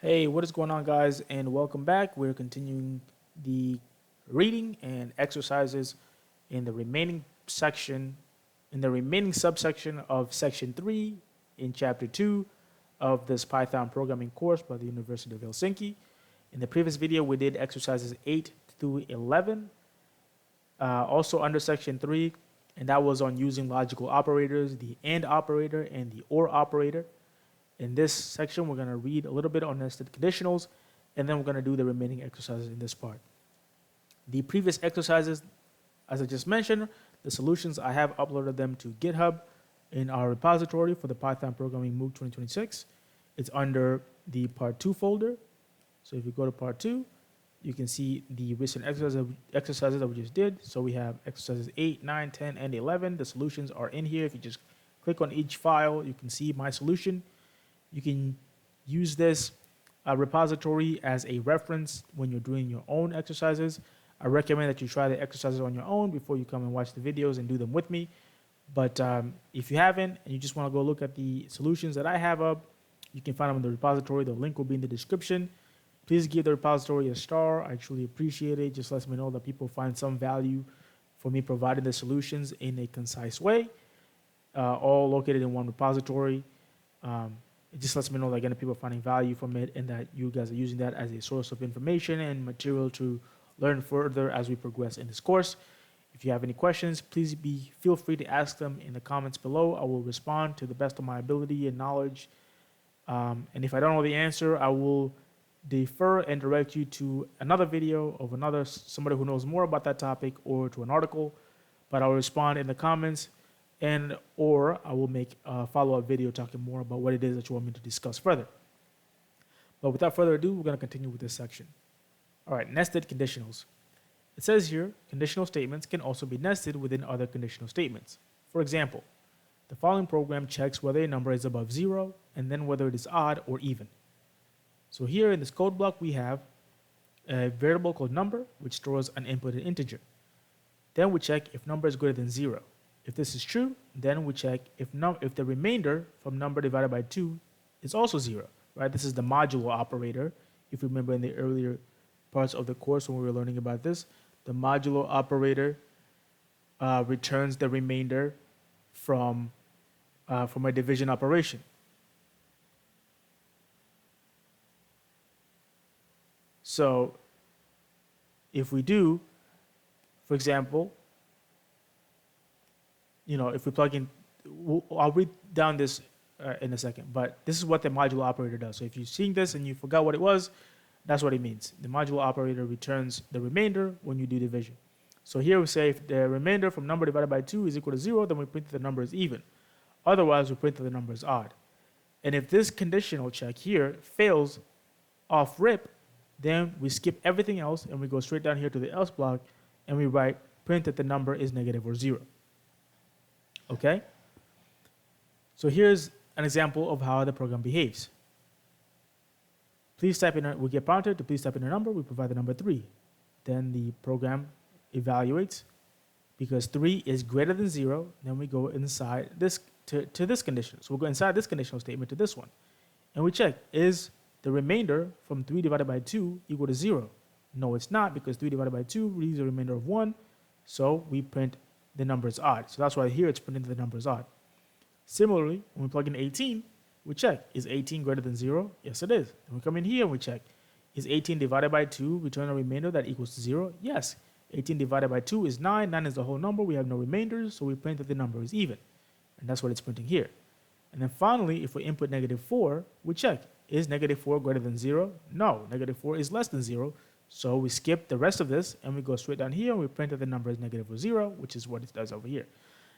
Hey, what is going on, guys, and welcome back. We're continuing the reading and exercises in the remaining section, in the remaining subsection of section 3 in chapter 2 of this Python programming course by the University of Helsinki. In the previous video, we did exercises 8 through 11, also under section 3, and that was on using logical operators, the AND operator and the OR operator. In this section, we're going to read a little bit on nested conditionals, and then we're going to do the remaining exercises in this part. The previous exercises, as I just mentioned, the solutions, I have uploaded them to GitHub in our repository for the Python Programming MOOC 2026. It's under the Part 2 folder. So if you go to Part 2, you can see the recent exercises that we just did. So we have exercises 8, 9, 10, and 11. The solutions are in here. If you just click on each file, you can see my solution. You can use this repository as a reference when you're doing your own exercises. I recommend that you try the exercises on your own before you come and watch the videos and do them with me. But if you haven't and you just want to go look at the solutions that I have up, you can find them in the repository. The link will be in the description. Please give the repository a star. I truly appreciate it. Just lets me know that people find some value for me providing the solutions in a concise way, all located in one repository. It just lets me know that, again, people are finding value from it and that you guys are using that as a source of information and material to learn further as we progress in this course. If you have any questions, please feel free to ask them in the comments below. I will respond to the best of my ability and knowledge. And if I don't know the answer, I will defer and direct you to another video of somebody who knows more about that topic or to an article. But I'll respond in the comments, and or I will make a follow-up video talking more about what it is that you want me to discuss further. But without further ado, we're going to continue with this section. All right, nested conditionals. It says here, conditional statements can also be nested within other conditional statements. For example, the following program checks whether a number is above 0 and then whether it is odd or even. So here in this code block, we have a variable called number, which stores an inputted integer. Then we check if number is greater than 0. If this is true, then we check if the remainder from number divided by 2 is also 0, right? This is the modulo operator. If you remember in the earlier parts of the course when we were learning about this, the modulo operator returns the remainder from a division operation. So if we do, for example, if we plug in, I'll read down this in a second, but this is what the modulo operator does. So if you're seeing this and you forgot what it was, that's what it means. The modulo operator returns the remainder when you do division. So here we say if the remainder from number divided by 2 is equal to 0, then we print that the number is even. Otherwise, we print that the number is odd. And if this conditional check here fails off rip, then we skip everything else and we go straight down here to the else block and we write print that the number is negative or 0. Okay? So here's an example of how the program behaves. Please type in, we get prompted to please type in a number, we provide the number 3. Then the program evaluates because 3 is greater than 0, then we go inside this to this condition. So we'll go inside this conditional statement to this one. And we check, is the remainder from 3 divided by 2 equal to 0? No, it's not, because 3 divided by 2 leaves a remainder of 1, so we print the number is odd. So that's why here it's printing the number is odd. Similarly, when we plug in 18, we check, is 18 greater than 0? Yes, it is. Then we come in here and we check, is 18 divided by 2 return a remainder that equals to 0? Yes. 18 divided by 2 is 9. 9 is the whole number. We have no remainders, so we print that the number is even. And that's what it's printing here. And then finally, if we input negative 4, we check, is negative 4 greater than 0? No, negative 4 is less than 0. So we skip the rest of this and we go straight down here and we print that the number is negative or 0, which is what it does over here.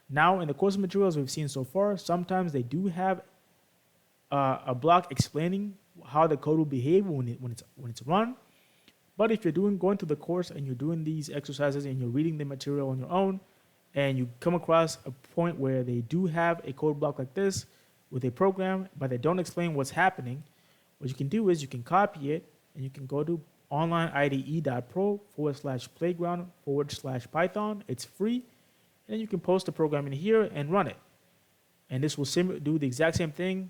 Now, in the course materials we've seen so far, sometimes they do have a block explaining how the code will behave when it's run. But if you're going through the course and you're doing these exercises and you're reading the material on your own, and you come across a point where they do have a code block like this with a program, but they don't explain what's happening, what you can do is you can copy it and you can go to onlineide.pro/playground/Python. It's free. And you can post the program in here and run it. And this will do the exact same thing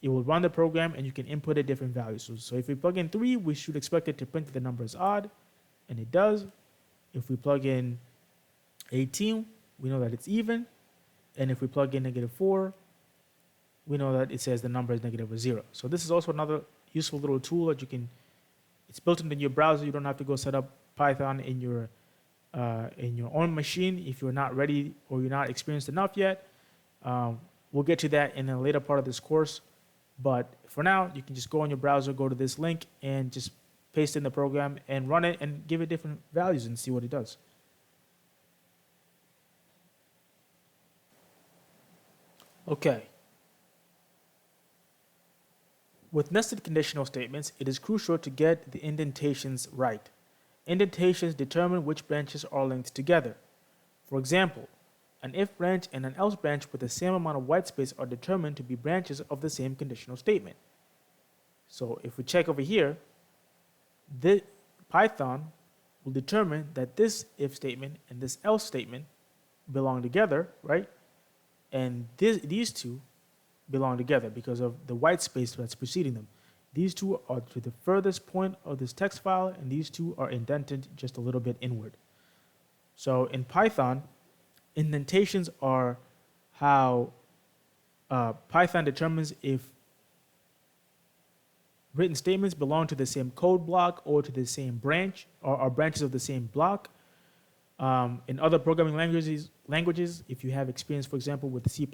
it will run the program and you can input a different value. So if we plug in 3, we should expect it to print that the number is odd, and it does. If we plug in 18, we know that it's even. And if we plug in -4, we know that it says the number is negative or 0. So this is also another useful little tool that you can, it's built into your browser. You don't have to go set up Python in your own machine if you're not ready or you're not experienced enough yet. We'll get to that in a later part of this course. But for now, you can just go on your browser, go to this link, and just paste in the program and run it and give it different values and see what it does. Okay. With nested conditional statements, it is crucial to get the indentations right. Indentations determine which branches are linked together. For example, an if branch and an else branch with the same amount of white space are determined to be branches of the same conditional statement. So if we check over here, Python will determine that this if statement and this else statement belong together, right? And these two belong together because of the white space that's preceding them. These two are to the furthest point of this text file, and these two are indented just a little bit inward. So in Python, indentations are how Python determines if written statements belong to the same code block or to the same branch or are branches of the same block. In other programming languages, if you have experience, for example, with C++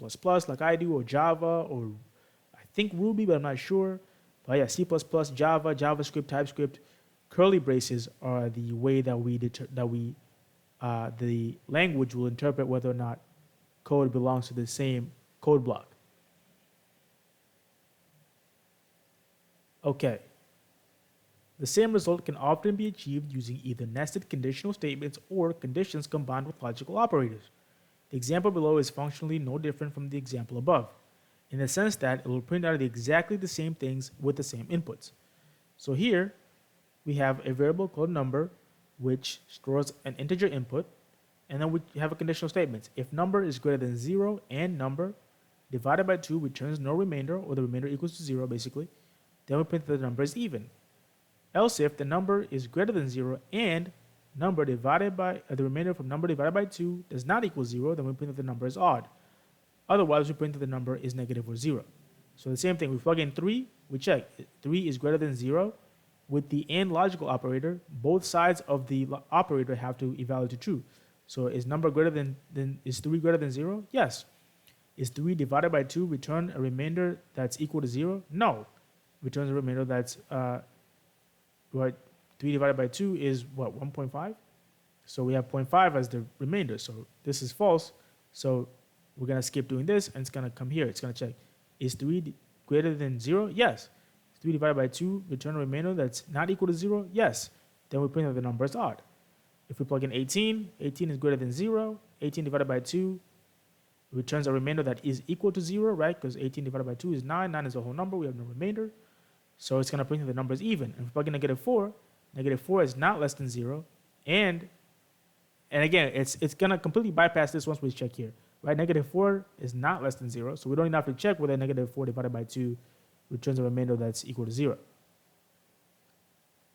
like I do, or Java, or I think Ruby, but I'm not sure. But yeah, C++, Java, JavaScript, TypeScript, curly braces are the way that the language will interpret whether or not code belongs to the same code block. Okay. The same result can often be achieved using either nested conditional statements or conditions combined with logical operators. The example below is functionally no different from the example above, in the sense that it will print out exactly the same things with the same inputs. So here, we have a variable called number, which stores an integer input, and then we have a conditional statement. If number is greater than 0 and number divided by 2 returns no remainder, or the remainder equals to 0 basically, then we print that the number is even. Else if the number is greater than 0 and number divided by the remainder from number divided by 2 does not equal 0, then we print that the number is odd. Otherwise, we print that the number is negative or 0. So the same thing, we plug in 3, we check. 3 is greater than 0. With the AND logical operator, both sides of the operator have to evaluate to true. So is number greater than is 3 greater than 0? Yes. Is 3 divided by 2 return a remainder that's equal to 0? No. Returns a remainder that's what 3 divided by 2 is what, 1.5? So we have 0.5 as the remainder. So this is false. So we're going to skip doing this, and it's going to come here. It's going to check, is 3 greater than 0? Yes. 3 divided by 2 return a remainder that's not equal to 0? Yes. Then we print that the number is odd. If we plug in 18, 18 is greater than 0. 18 divided by 2 returns a remainder that is equal to 0, right? Because 18 divided by 2 is 9. 9 is a whole number. We have no remainder. So it's going to print that the number is even. And if we plug in negative 4 is not less than 0. And again, it's going to completely bypass this once we check here, right? Negative 4 is not less than 0. So we don't even have to check whether negative 4 divided by 2 returns a remainder that's equal to 0.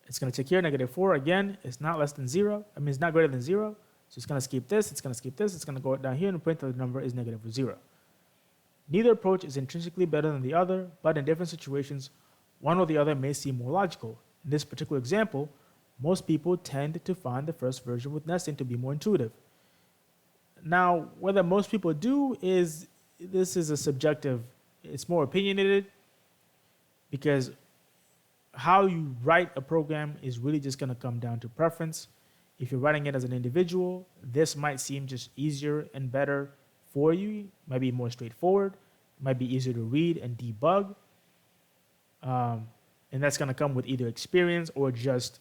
It's going to check here, negative 4, again, it's not less than 0. I mean, it's not greater than 0. So it's going to skip this, it's going to skip this, it's going to go down here and print that the number is negative or 0. Neither approach is intrinsically better than the other, but in different situations, one or the other may seem more logical. In this particular example, most people tend to find the first version with nesting to be more intuitive. Now, whether most people do this is a subjective, it's more opinionated, because how you write a program is really just going to come down to preference. If you're writing it as an individual, this might seem just easier and better for you. It might be more straightforward. It might be easier to read and debug. And that's going to come with either experience or just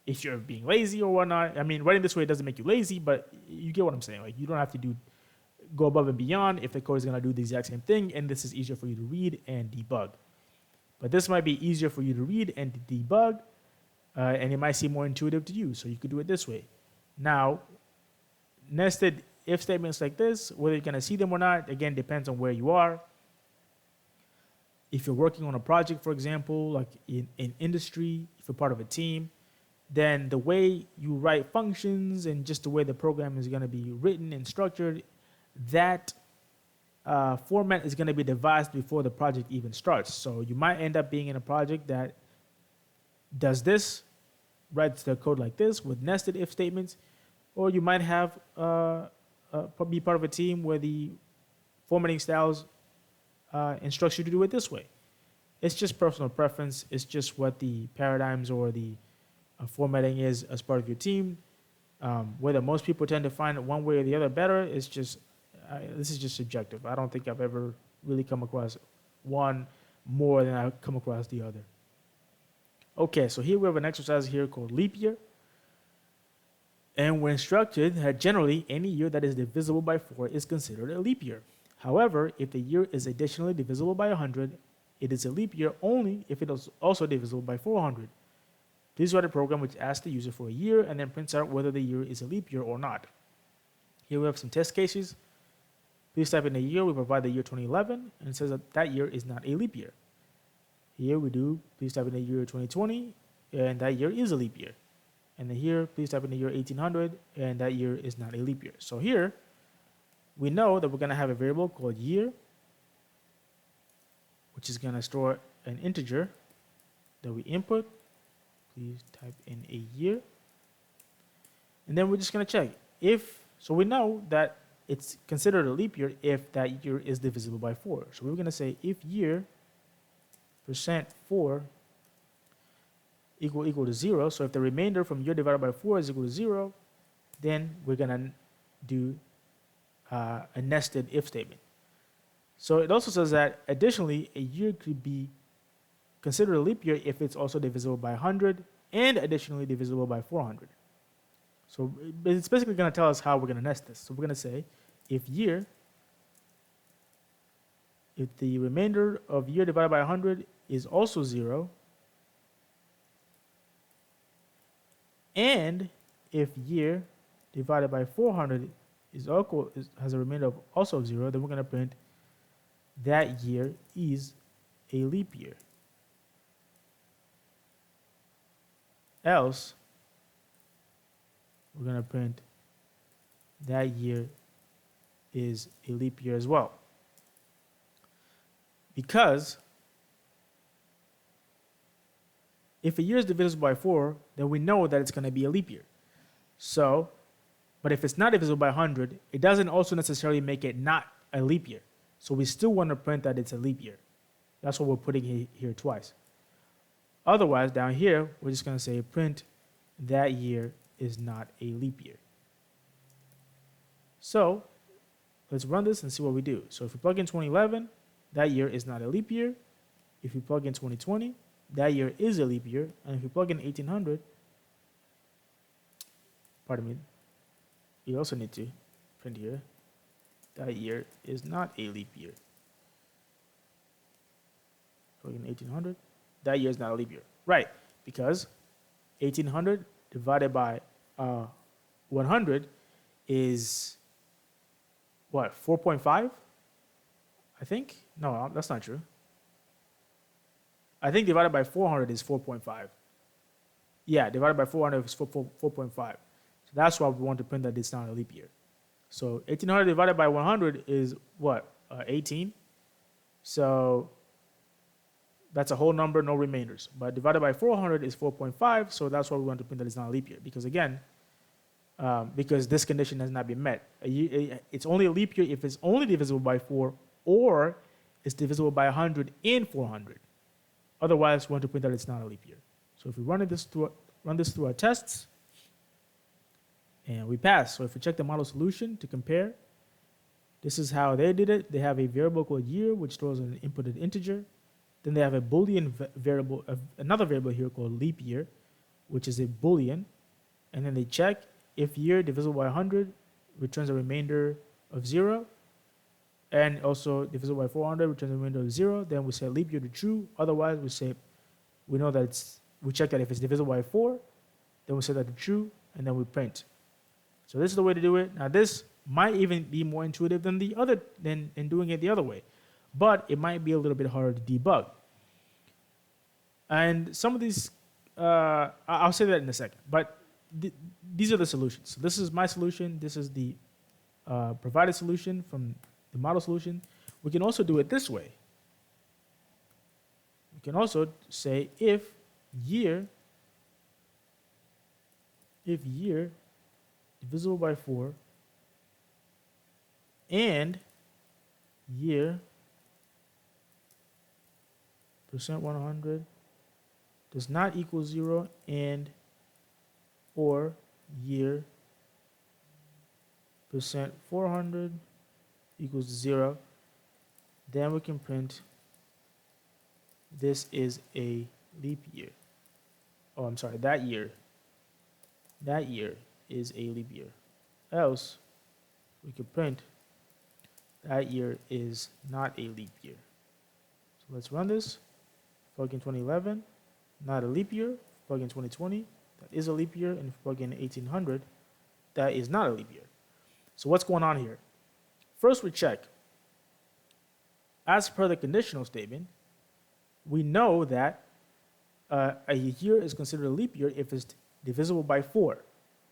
if you're being lazy or whatnot. I mean, writing this way doesn't make you lazy, but you get what I'm saying. Like, you don't have to go above and beyond if the code is going to do the exact same thing, and this is easier for you to read and debug. But this might be easier for you to read and to debug, and it might seem more intuitive to you, so you could do it this way. Now, nested if statements like this, whether you're going to see them or not, again, depends on where you are. if you're working on a project, for example, like in industry, if you're part of a team, then the way you write functions and just the way the program is going to be written and structured, that format is going to be devised before the project even starts. So you might end up being in a project that does this, writes the code like this with nested if statements, or you might have be part of a team where the formatting styles instructs you to do it this way. It's just personal preference. It's just what the paradigms or the formatting is as part of your team. Whether most people tend to find it one way or the other better, it's just this is just subjective. I don't think I've ever really come across one more than I've come across the other. Okay, so here we have an exercise here called leap year. And we're instructed that generally any year that is divisible by 4 is considered a leap year. However, if the year is additionally divisible by 100, it is a leap year only if it is also divisible by 400. Please write a program which asks the user for a year and then prints out whether the year is a leap year or not. Here we have some test cases. Please type in a year. We provide the year 2011, and it says that that year is not a leap year. Here we do, please type in the year 2020, and that year is a leap year. And then here, please type in the year 1800, and that year is not a leap year. So here, we know that we're going to have a variable called year, which is going to store an integer that we input. Please type in a year. And then we're just going to check so we know that it's considered a leap year if that year is divisible by 4. So we're going to say if year %4 equal to 0. So if the remainder from year divided by 4 is equal to 0, then we're going to do a nested if statement. So it also says that additionally, a year could be considered a leap year if it's also divisible by 100 and additionally divisible by 400. So it's basically going to tell us how we're going to nest this. So we're going to say if the remainder of year divided by 100 is also 0, and if year divided by 400 has a remainder of also 0, then we're going to print that year is a leap year. Else, we're going to print that year is a leap year as well. Because if a year is divisible by 4, then we know that it's going to be a leap year. So, but if it's not divisible by 100, it doesn't also necessarily make it not a leap year. So we still want to print that it's a leap year. That's what we're putting here twice. Otherwise, down here, we're just going to say print that year is not a leap year. So let's run this and see what we do. So if we plug in 2011, that year is not a leap year. If we plug in 2020, that year is a leap year. And if we plug in 1800, pardon me, you also need to print here, that year is not a leap year. Plug in 1800, that year is not a leap year. Right, because 1800 divided by 100 is what, 4.5? I think? No, that's not true. I think divided by 400 is 4.5. Yeah, divided by 400 is 4.5. So that's why we want to print that it's not a leap year. So 1800 divided by 100 is what? 18. So that's a whole number, no remainders. But divided by 400 is 4.5, so that's why we want to print that it's not a leap year. Because again, because this condition has not been met. It's only a leap year if it's only divisible by 4 or it's divisible by 100 and 400. Otherwise, we want to print that it's not a leap year. So if we run this through our tests, and we pass. So if we check the model solution to compare, this is how they did it. They have a variable called year, which stores an inputted integer. Then they have a Boolean variable, another variable here called leap year, which is a Boolean. And then they check if year divisible by 100 returns a remainder of 0, and also divisible by 400 returns a remainder of 0. Then we set leap year to true. Otherwise, we know that we check that if it's divisible by 4, then we set that to true, and then we print. So this is the way to do it. Now this might even be more intuitive than doing it the other way. but it might be a little bit harder to debug. And some of these, I'll say that in a second, but these are the solutions. So this is my solution. This is the provided solution from the model solution. We can also do it this way. We can also say if year divisible by 4 and year percent 100 does not equal 0 and or year percent 400 equals 0, then we can print this is a leap year. Oh, I'm sorry, that year is a leap year. Else, we could print that year is not a leap year. So let's run this. Plug in 2011, not a leap year. Plug in 2020, that is a leap year. And if you plug in 1800, that is not a leap year. So what's going on here? First, we check. As per the conditional statement, we know that a year is considered a leap year if it's divisible by 4,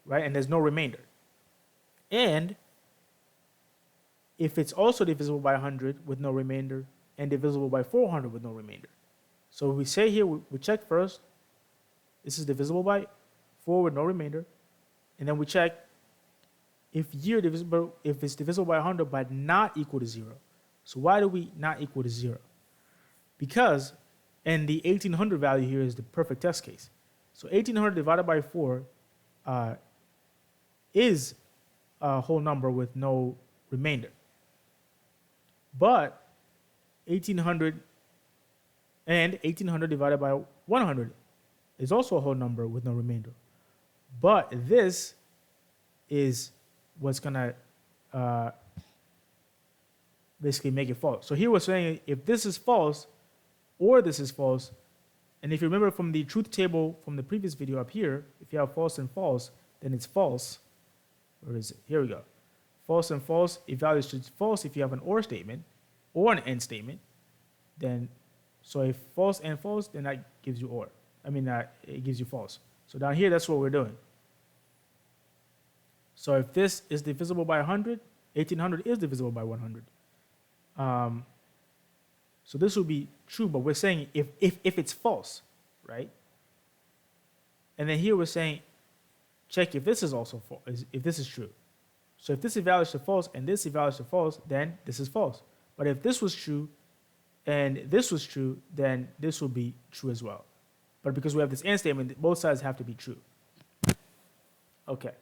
right? And there's no remainder. And if it's also divisible by 100 with no remainder and divisible by 400 with no remainder. So we say here, we check first, this is divisible by 4 with no remainder. And then we check if it's divisible by 100 but not equal to 0. So why do we not equal to 0? Because, and the 1800 value here is the perfect test case. So 1800 divided by 4 is a whole number with no remainder. But 1800 divided by 100 is also a whole number with no remainder. But this is what's going to basically make it false. So here we're saying if this is false or this is false, and if you remember from the truth table from the previous video up here, if you have false and false, then it's false. Where is it? Here we go. False and false, evaluates to false if you have an or statement or an and statement. Then, so if false and false, then that gives you or. It gives you false. So down here, that's what we're doing. So if this is divisible by 100, 1800 is divisible by 100. So this would be true, but we're saying if it's false, right? And then here we're saying, check if this is also false, if this is true. So if this evaluates to false and this evaluates to false, then this is false. But if this was true and this was true, then this will be true as well. But because we have this and statement, both sides have to be true. Okay.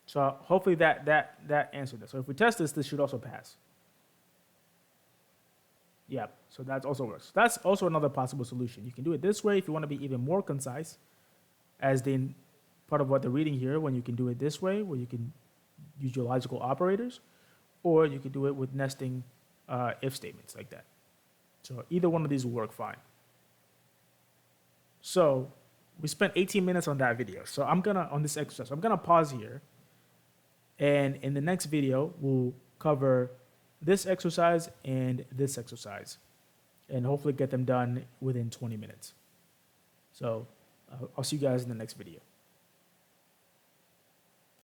So hopefully that answered this. So if we test this, this should also pass. Yeah, so that also works. That's also another possible solution. You can do it this way if you want to be even more concise, as in part of what they're reading here, when you can do it this way, where you can use your logical operators, or you could do it with nesting if statements like that. So either one of these will work fine. So we spent 18 minutes on that video. So on this exercise, I'm gonna pause here. And in the next video, we'll cover this exercise and this exercise, and hopefully get them done within 20 minutes. So I'll see you guys in the next video.